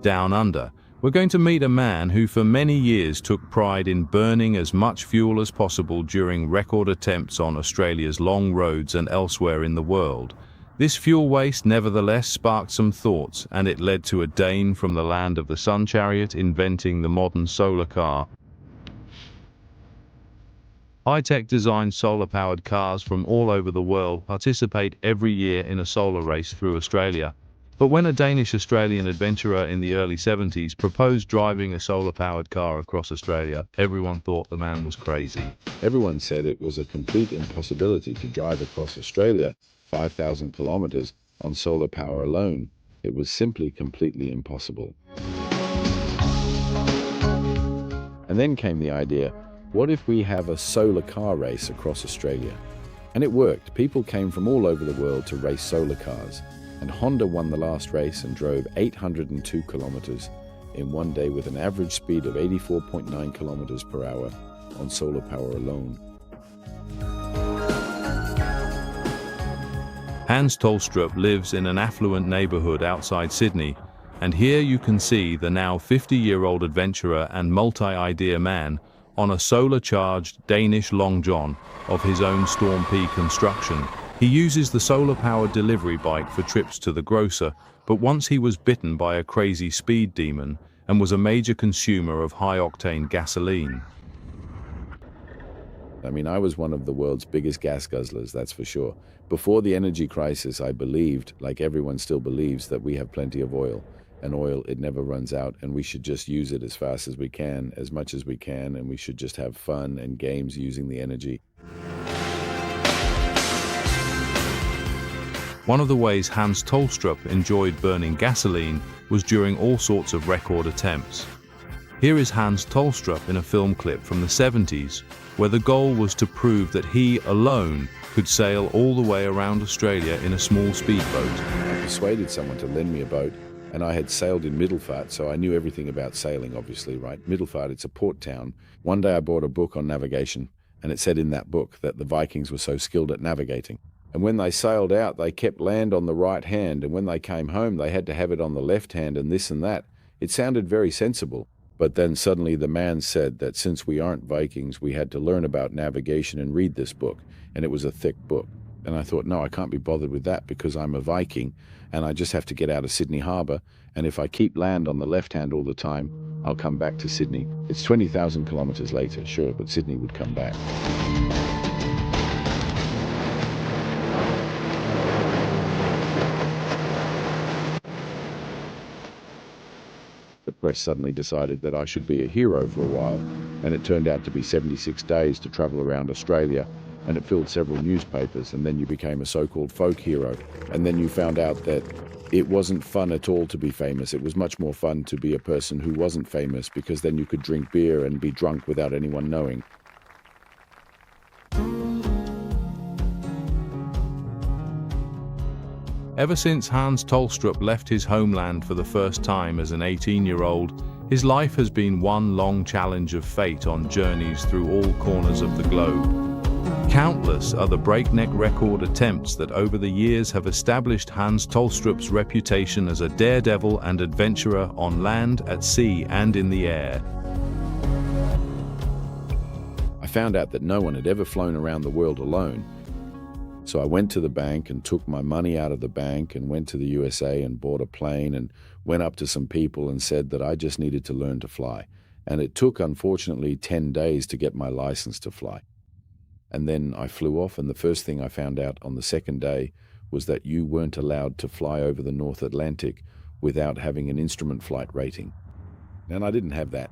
Down Under, we're going to meet a man who for many years took pride in burning as much fuel as possible during record attempts on Australia's long roads and elsewhere in the world. This fuel waste nevertheless sparked some thoughts, and it led to a Dane from the land of the Sun Chariot inventing the modern solar car. High-tech designed solar-powered cars from all over the world participate every year in a solar race through Australia. But when a Danish-Australian adventurer in the early 70s proposed driving a solar-powered car across Australia, everyone thought the man was crazy. Everyone said it was a complete impossibility to drive across Australia 5,000 kilometers on solar power alone. It was simply completely impossible. And then came the idea, what if we have a solar car race across Australia? And it worked. People came from all over the world to race solar cars. And Honda won the last race and drove 802 kilometers in one day with an average speed of 84.9 kilometers per hour on solar power alone. Hans Tolstrup lives in an affluent neighborhood outside Sydney, and here you can see the now 50-year-old adventurer and multi-idea man on a solar-charged Danish Long John of his own Storm P construction. He uses the solar-powered delivery bike for trips to the grocer, but once he was bitten by a crazy speed demon and was a major consumer of high-octane gasoline. I mean, I was one of the world's biggest gas guzzlers, that's for sure. Before the energy crisis, I believed, like everyone still believes, that we have plenty of oil. And oil, it never runs out, and we should just use it as fast as we can, as much as we can, and we should just have fun and games using the energy. One of the ways Hans Tolstrup enjoyed burning gasoline was during all sorts of record attempts. Here is Hans Tolstrup in a film clip from the 70s, where the goal was to prove that he alone could sail all the way around Australia in a small speedboat. I persuaded someone to lend me a boat, and I had sailed in Middelfart, so I knew everything about sailing, obviously, right? Middelfart, it's a port town. One day I bought a book on navigation, and it said in that book that the Vikings were so skilled at navigating. And when they sailed out, they kept land on the right hand, and when they came home, they had to have it on the left hand and this and that. It sounded very sensible. But then suddenly the man said that since we aren't Vikings, we had to learn about navigation and read this book. And it was a thick book. And I thought, no, I can't be bothered with that because I'm a Viking and I just have to get out of Sydney Harbour. And if I keep land on the left hand all the time, I'll come back to Sydney. It's 20,000 kilometers later, sure, but Sydney would come back. The press suddenly decided that I should be a hero for a while, and it turned out to be 76 days to travel around Australia, and it filled several newspapers, and then you became a so-called folk hero, and then you found out that it wasn't fun at all to be famous. It was much more fun to be a person who wasn't famous, because then you could drink beer and be drunk without anyone knowing. Ever since Hans Tolstrup left his homeland for the first time as an 18-year-old, his life has been one long challenge of fate on journeys through all corners of the globe. Countless are the breakneck record attempts that over the years have established Hans Tolstrup's reputation as a daredevil and adventurer on land, at sea, and in the air. I found out that no one had ever flown around the world alone. So I went to the bank and took my money out of the bank and went to the USA and bought a plane and went up to some people and said that I just needed to learn to fly. And it took, unfortunately, 10 days to get my license to fly. And then I flew off, and the first thing I found out on the second day was that you weren't allowed to fly over the North Atlantic without having an instrument flight rating. And I didn't have that.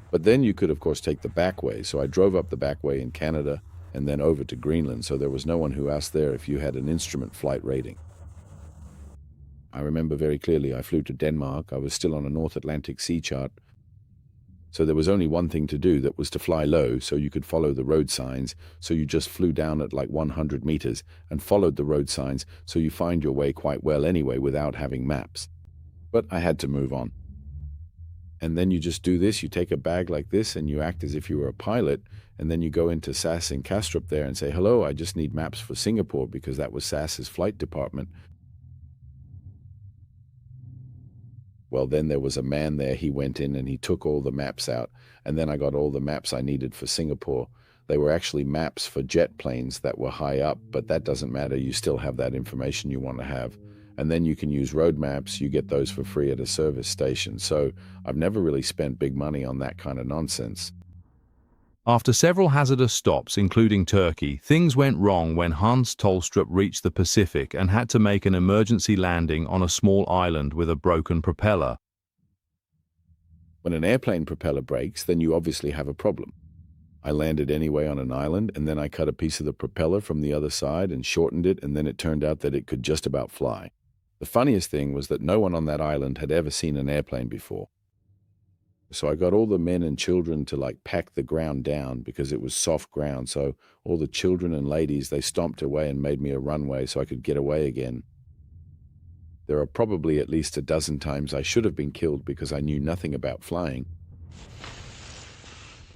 But then you could, of course, take the back way. So I drove up the back way in Canada and then over to Greenland, so there was no one who asked there if you had an instrument flight rating. I remember very clearly I flew to Denmark. I was still on a North Atlantic sea chart. So there was only one thing to do, that was to fly low so you could follow the road signs. So you just flew down at like 100 meters and followed the road signs, so you find your way quite well anyway without having maps. But I had to move on. And then you just do this, you take a bag like this and you act as if you were a pilot, and then you go into SAS in Kastrup there and say, hello, I just need maps for Singapore, because that was SAS's flight department. Well, then there was a man there. He went in and he took all the maps out. And then I got all the maps I needed for Singapore. They were actually maps for jet planes that were high up, but that doesn't matter. You still have that information you want to have. And then you can use road maps. You get those for free at a service station. So I've never really spent big money on that kind of nonsense. After several hazardous stops, including Turkey, things went wrong when Hans Tolstrup reached the Pacific and had to make an emergency landing on a small island with a broken propeller. When an airplane propeller breaks, then you obviously have a problem. I landed anyway on an island, and then I cut a piece of the propeller from the other side and shortened it, and then it turned out that it could just about fly. The funniest thing was that no one on that island had ever seen an airplane before. So I got all the men and children to pack the ground down because it was soft ground. So all the children and ladies, they stomped away and made me a runway so I could get away again. There are probably at least a dozen times I should have been killed because I knew nothing about flying.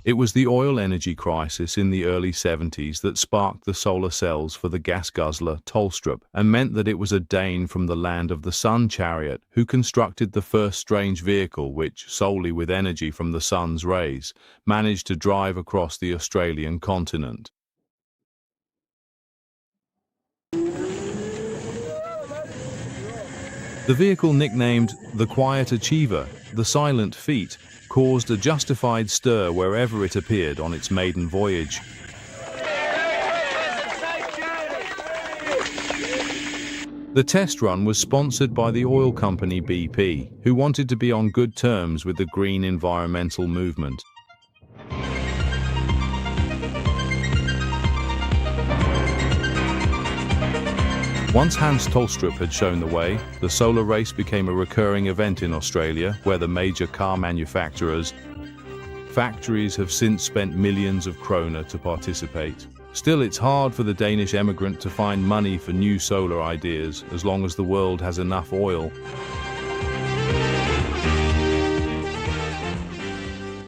It was the oil energy crisis in the early 70s that sparked the solar cells for the gas guzzler Tolstrup and meant that it was a Dane from the land of the sun chariot who constructed the first strange vehicle which, solely with energy from the sun's rays, managed to drive across the Australian continent. The vehicle, nicknamed the Quiet Achiever, the Silent Feet, caused a justified stir wherever it appeared on its maiden voyage. The test run was sponsored by the oil company BP, who wanted to be on good terms with the green environmental movement. Once Hans Tolstrup had shown the way, the solar race became a recurring event in Australia, where the major car manufacturers' factories have since spent millions of kroner to participate. Still, it's hard for the Danish emigrant to find money for new solar ideas, as long as the world has enough oil.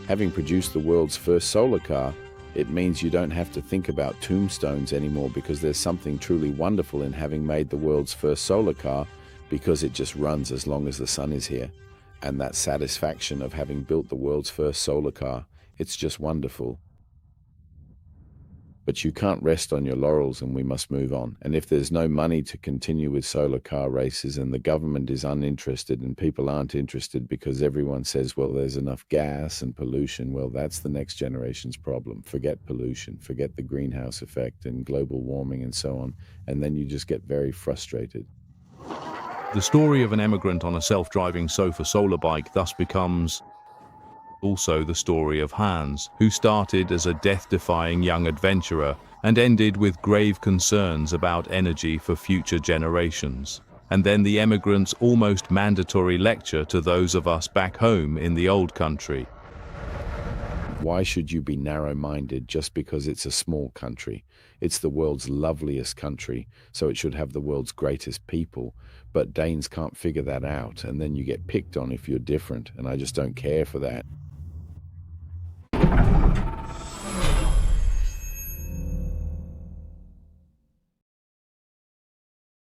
Having produced the world's first solar car, it means you don't have to think about tombstones anymore, because there's something truly wonderful in having made the world's first solar car, because it just runs as long as the sun is here. And that satisfaction of having built the world's first solar car, it's just wonderful. But you can't rest on your laurels, and we must move on. And if there's no money to continue with solar car races, and the government is uninterested and people aren't interested because everyone says, well, there's enough gas and pollution, well, that's the next generation's problem. Forget pollution, forget the greenhouse effect and global warming and so on. And then you just get very frustrated. The story of an emigrant on a self-driving solar bike thus becomes also the story of Hans, who started as a death-defying young adventurer and ended with grave concerns about energy for future generations. And then the emigrant's almost mandatory lecture to those of us back home in the old country. Why should you be narrow-minded just because it's a small country? It's the world's loveliest country, so it should have the world's greatest people. But Danes can't figure that out, and then you get picked on if you're different, and I just don't care for that.